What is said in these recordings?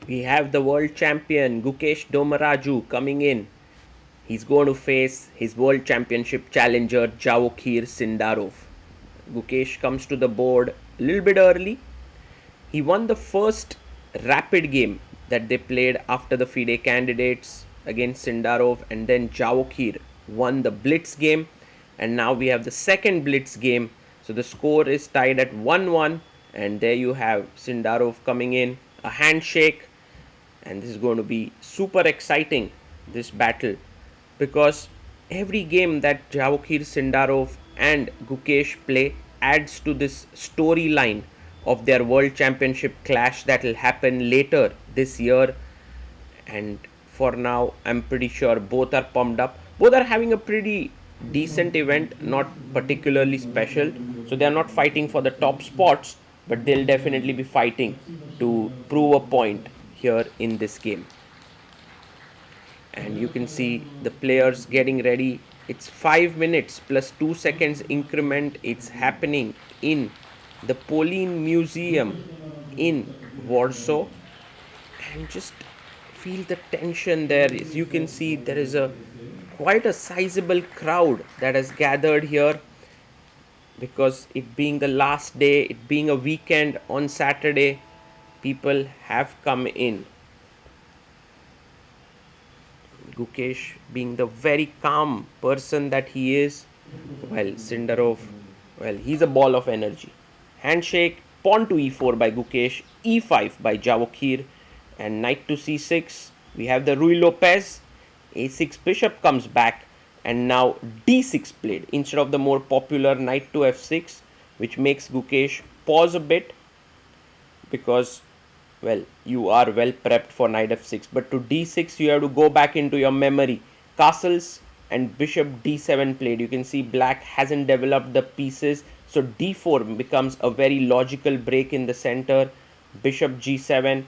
We have the world champion Gukesh Domaraju coming in. He's going to face his world championship challenger Javokhir Sindarov. Gukesh comes to the board a little bit early. He won the first rapid game that they played after the FIDE candidates against Sindarov, and then Javokhir won the blitz game, and now we have the second blitz game. So the score is tied at 1-1, and there you have Sindarov coming in, a handshake, and this is going to be super exciting, this battle, because every game that Javokhir Sindarov and Gukesh play adds to this storyline of their world championship clash that will happen later this year. And for now, I'm pretty sure both are pumped up. Both are having a pretty decent event, not particularly special, so they are not fighting for the top spots, but they'll definitely be fighting to prove a point here in this game. And you can see the players getting ready. It's 5 minutes plus 2 seconds increment. It's happening in the Polin Museum in Warsaw, and just feel the tension there. As you can see, there is a quite a sizable crowd that has gathered here, because it being the last day, it being a weekend on Saturday, people have come in. Gukesh, being the very calm person that he is, well, Sindarov, well, he's a ball of energy. Handshake, pawn to e4 by Gukesh, e5 by Javokhir, and knight to c6. We have the Ruy Lopez, a6 bishop comes back, and now d6 played instead of the more popular knight to f6, which makes Gukesh pause a bit, because, well, you are well prepped for knight f6, but to d6 you have to go back into your memory. Castles and bishop d7 played. You can see black hasn't developed the pieces, so d4 becomes a very logical break in the center. Bishop g7,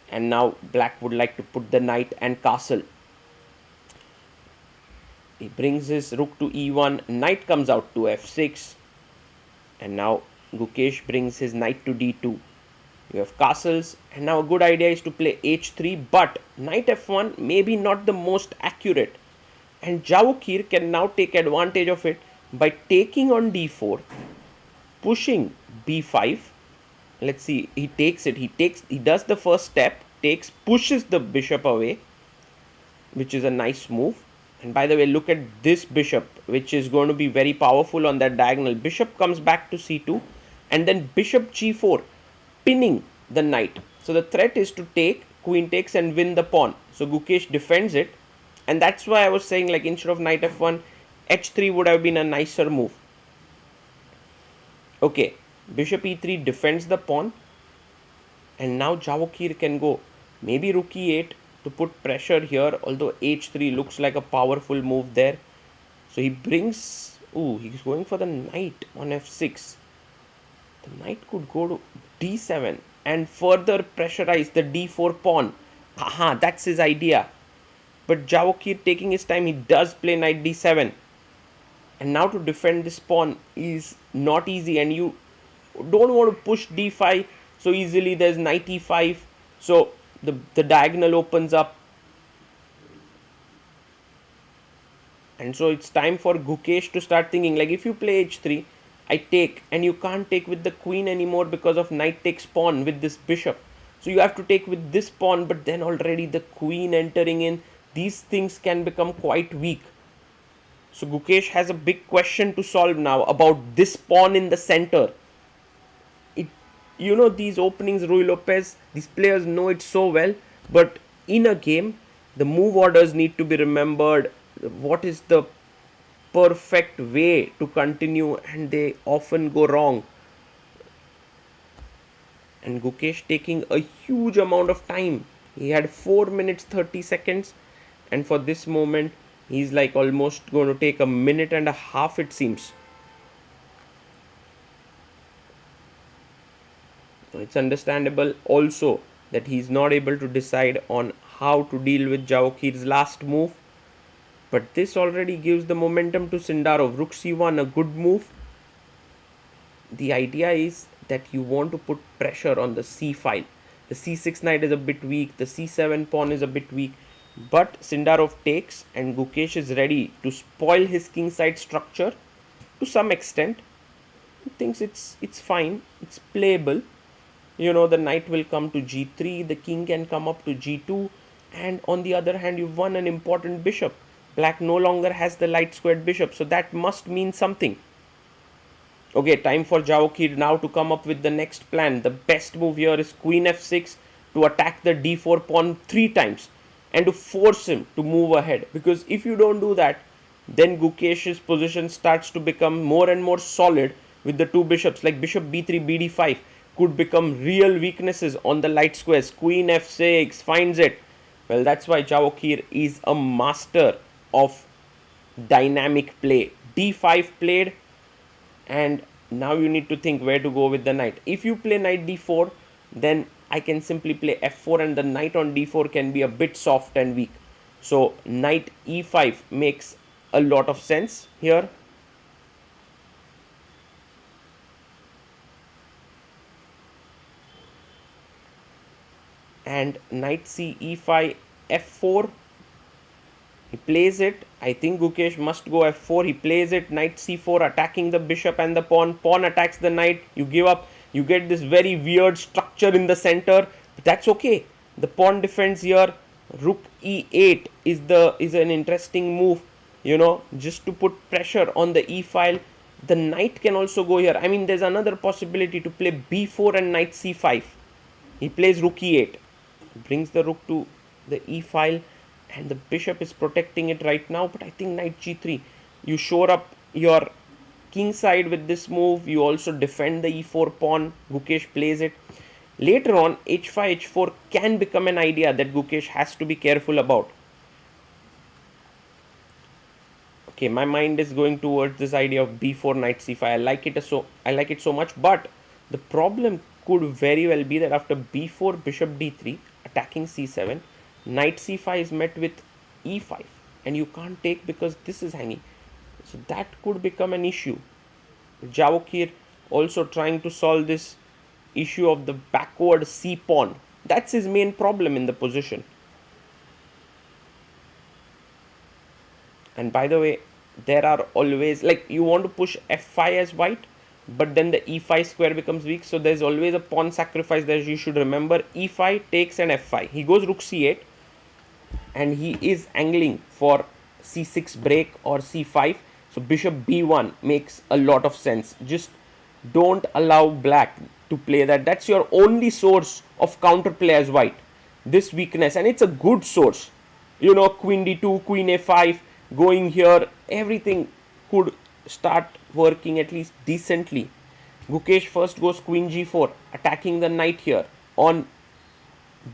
and now black would like to put the knight and castle. He brings his rook to e1, knight comes out to f6, and now Gukesh brings his knight to d2. You have castles, and now a good idea is to play h3, but knight f1 maybe not the most accurate, and Javokhir can now take advantage of it by taking on d4, pushing b5. Let's see, he takes it, he does the first step, pushes the bishop away, which is a nice move. And by the way, look at this bishop, which is going to be very powerful on that diagonal. Bishop comes back to c2, and then bishop g4, pinning the knight. So the threat is to take, queen takes, and win the pawn. So Gukesh defends it, and that's why I was saying, like, instead of knight f1, h3 would have been a nicer move. Okay, bishop e3 defends the pawn, and now Javokhir can go maybe rook e8 to put pressure here, although h3 looks like a powerful move there. So he brings, he's going for the knight on f6. The knight could go to d7 and further pressurize the d4 pawn. Aha, that's his idea. But Javokhir, taking his time, he does play knight d7. And now to defend this pawn is not easy, and you don't want to push d5 so easily. There's knight e5, so the diagonal opens up. And so it's time for Gukesh to start thinking, like, if you play h3, I take, and you can't take with the queen anymore because of knight takes pawn with this bishop. So you have to take with this pawn, but then already the queen entering in, these things can become quite weak. So Gukesh has a big question to solve now about this pawn in the center. These openings, Ruy Lopez, these players know it so well, but in a game, the move orders need to be remembered. What is the perfect way to continue, and they often go wrong. And Gukesh taking a huge amount of time. He had 4 minutes 30 seconds, and for this moment he's like almost going to take a minute and a half, it seems. It's understandable also that he's not able to decide on how to deal with Javokhir's last move. But this already gives the momentum to Sindarov. Rook c1, a good move. The idea is that you want to put pressure on the c file. The c6 knight is a bit weak, the c7 pawn is a bit weak, but Sindarov takes and Gukesh is ready to spoil his kingside structure to some extent. He thinks it's fine, it's playable. The knight will come to g3, the king can come up to g2, and on the other hand, you've won an important bishop. Black no longer has the light squared bishop, so that must mean something. Okay, time for Javokhir now to come up with the next plan. The best move here is queen f6 to attack the d4 pawn 3 times and to force him to move ahead. Because if you don't do that, then Gukesh's position starts to become more and more solid with the two bishops. Like bishop b3, bd5 could become real weaknesses on the light squares. Queen f6 finds it. Well, that's why Javokhir is a master of dynamic play. d5 played, and now you need to think where to go with the knight. If you play knight d4, then I can simply play f4 and the knight on d4 can be a bit soft and weak. So knight e5 makes a lot of sense here. And knight c e5 f4, he plays it. I think Gukesh must go f4. He plays it. Knight c4, attacking the bishop and the pawn. Pawn attacks the knight. You give up. You get this very weird structure in the center. But that's okay. The pawn defends here. Rook e8 is an interesting move. Just to put pressure on the e file. The knight can also go here. I mean, there's another possibility to play b4 and knight c5. He plays rook e8. Brings the rook to the e file, and the bishop is protecting it right now. But I think knight g3, you shore up your king side with this move. You also defend the e4 pawn. Gukesh plays it. Later on, h5 h4 can become an idea that Gukesh has to be careful about. Okay, my mind is going towards this idea of b4 knight c5. I like it so much, but the problem could very well be that after b4 bishop d3 attacking c7, knight c5 is met with e5 and you can't take because this is hanging. So that could become an issue. Javokhir also trying to solve this issue of the backward c pawn. That's his main problem in the position. And by the way, there are always, like, you want to push f5 as white, but then the e5 square becomes weak, so there's always a pawn sacrifice that you should remember. e5 takes an f5. He goes rook c8 and he is angling for c6 break or c5. So bishop b1 makes a lot of sense. Just don't allow black to play that. That's your only source of counterplay as white, this weakness, and it's a good source. Queen d2, queen a5 going here, everything could start working at least decently. Gukesh first goes queen g4, attacking the knight here on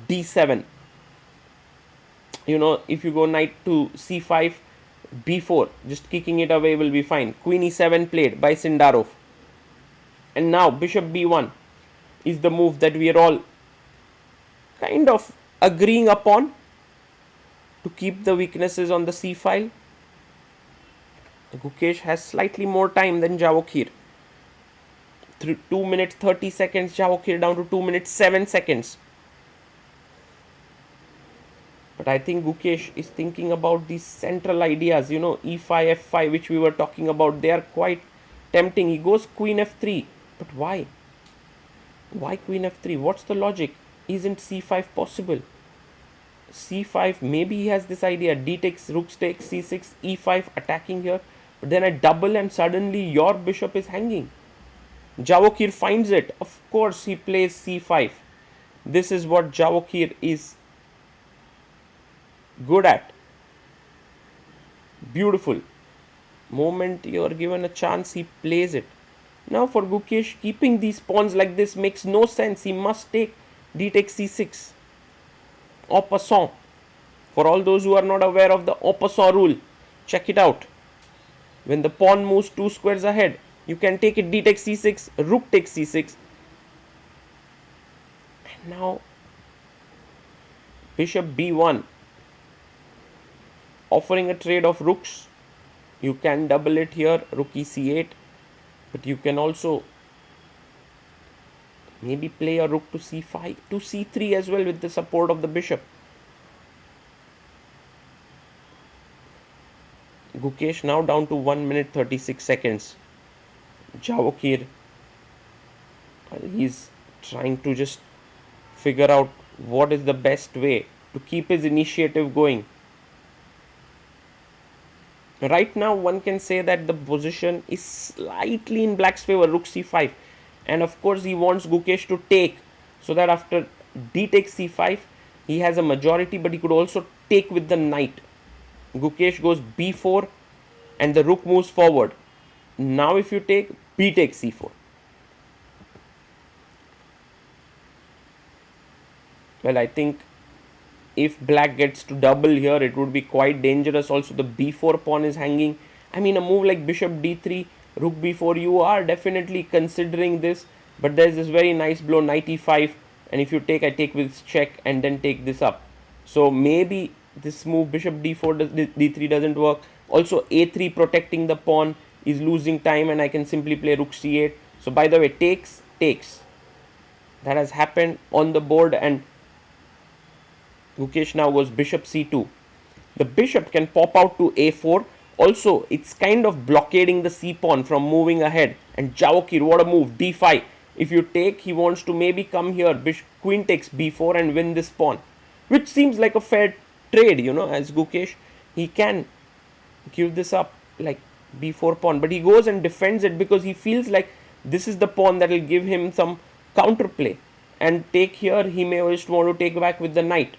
d7. If you go knight to c5, b4, just kicking it away will be fine. Queen e7 played by Sindarov. And now bishop b1 is the move that we are all kind of agreeing upon to keep the weaknesses on the c file. Gukesh has slightly more time than Javokhir. 2 minutes 30 seconds, Javokhir down to 2 minutes 7 seconds. But I think Gukesh is thinking about these central ideas, e5, f5, which we were talking about. They are quite tempting. He goes queen f3. But why? Why queen f3? What's the logic? Isn't c5 possible? c5, maybe he has this idea. d takes, rook takes, c6, e5, attacking here. But then I double and suddenly your bishop is hanging. Javokhir finds it. Of course he plays c5. This is what Javokhir is good at. Beautiful. Moment you are given a chance, he plays it. Now for Gukesh, keeping these pawns like this makes no sense. He must take d takes c6. En passant. For all those who are not aware of the en passant rule, check it out. When the pawn moves 2 squares ahead, you can take it d takes c6, rook takes c6. And now bishop b1, offering a trade of rooks. You can double it here, rook e c8, but you can also Maybe play a rook to c5, to c3 as well with the support of the bishop. Gukesh now down to 1 minute 36 seconds. Javokhir, he's trying to just figure out what is the best way to keep his initiative going. Right now, one can say that the position is slightly in black's favor, rook c5. And of course, he wants Gukesh to take, so that after d takes c5, he has a majority, but he could also take with the knight. Gukesh goes b4 and the rook moves forward. Now if you take, b takes c4. Well, I think if black gets to double here, it would be quite dangerous. Also, the b4 pawn is hanging. I mean, a move like bishop d3, rook b4, you are definitely considering this. But there's this very nice blow, knight e5. And if you take, I take with check and then take this up. So maybe this move, bishop d4, d3 doesn't work. Also, a3 protecting the pawn is losing time, and I can simply play rook c8. So by the way, takes. That has happened on the board, and Gukesh now goes bishop c2. The bishop can pop out to a4. Also, it's kind of blockading the c pawn from moving ahead. And Javokhir, what a move, d5. If you take, he wants to maybe come here, queen takes b4 and win this pawn, which seems like a fair trade, as Gukesh. He can give this up like b4 pawn, but he goes and defends it because he feels like this is the pawn that will give him some counterplay. And take here, he may just want to take back with the knight.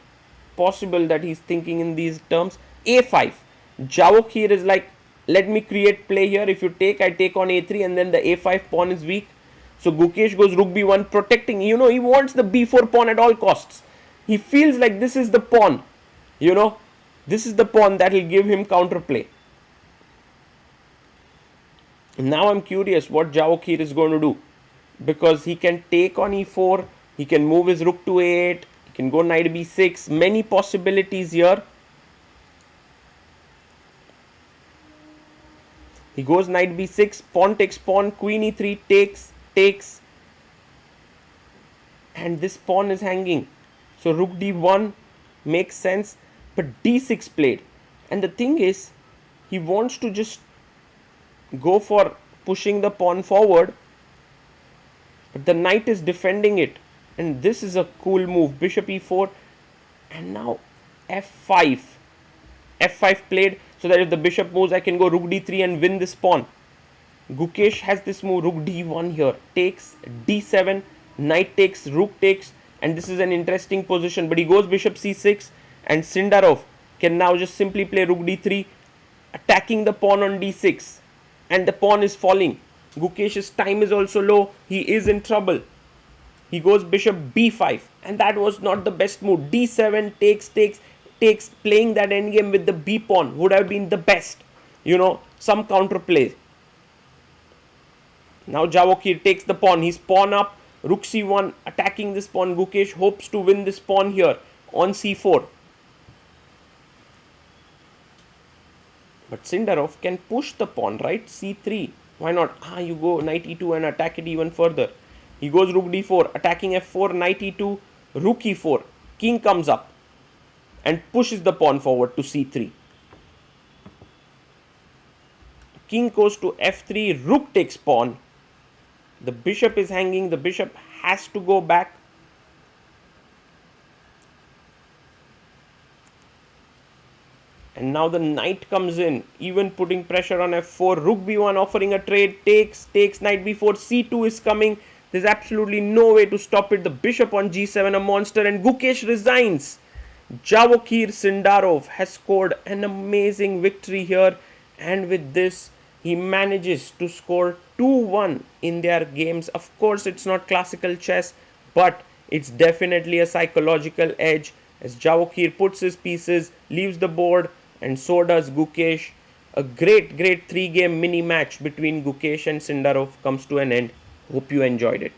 Possible that he's thinking in these terms. a5. Javokhir is like, let me create play here. If you take, I take on a3, and then the a5 pawn is weak. So Gukesh goes rook b1, protecting. He wants the b4 pawn at all costs. He feels like this is the pawn. This is the pawn that will give him counterplay. Now I'm curious what Javokhir is going to do, because he can take on e4, he can move his rook to a8, he can go knight b6, many possibilities here. He goes knight b6, pawn takes pawn, queen e3, takes, and this pawn is hanging. So rook d1 makes sense, but d6 played. And the thing is, he wants to just go for pushing the pawn forward, but the knight is defending it. And this is a cool move, bishop e4, and now f5. f5 played, so that if the bishop moves, I can go rook d3 and win this pawn. Gukesh has this move, rook d1 here, takes, d7, knight takes, rook takes, and this is an interesting position. But he goes bishop c6, and Sindarov can now just simply play rook d3, attacking the pawn on d6, and the pawn is falling. Gukesh's time is also low, he is in trouble. He goes bishop b5, and that was not the best move. d7 takes, playing that endgame with the b pawn would have been the best. Some counterplay. Now Javokhir takes the pawn, he's pawn up, rook c1, attacking this pawn. Gukesh hopes to win this pawn here on c4. But Sindarov can push the pawn, right? c3. Why not? You go knight e2 and attack it even further. He goes rook d4, attacking f4, knight e2, rook e4. King comes up and pushes the pawn forward to c3. King goes to f3, rook takes pawn. The bishop is hanging, the bishop has to go back. And now the knight comes in, even putting pressure on f4. Rook b1 offering a trade, takes, knight b4, c2 is coming. There's absolutely no way to stop it. The bishop on g7, a monster, and Gukesh resigns. Javokhir Sindarov has scored an amazing victory here, and with this, he manages to score 2-1 in their games. Of course, it's not classical chess, but it's definitely a psychological edge, as Javokhir puts his pieces, leaves the board, and so does Gukesh. A great 3-game mini match between Gukesh and Sindarov comes to an end. Hope you enjoyed it.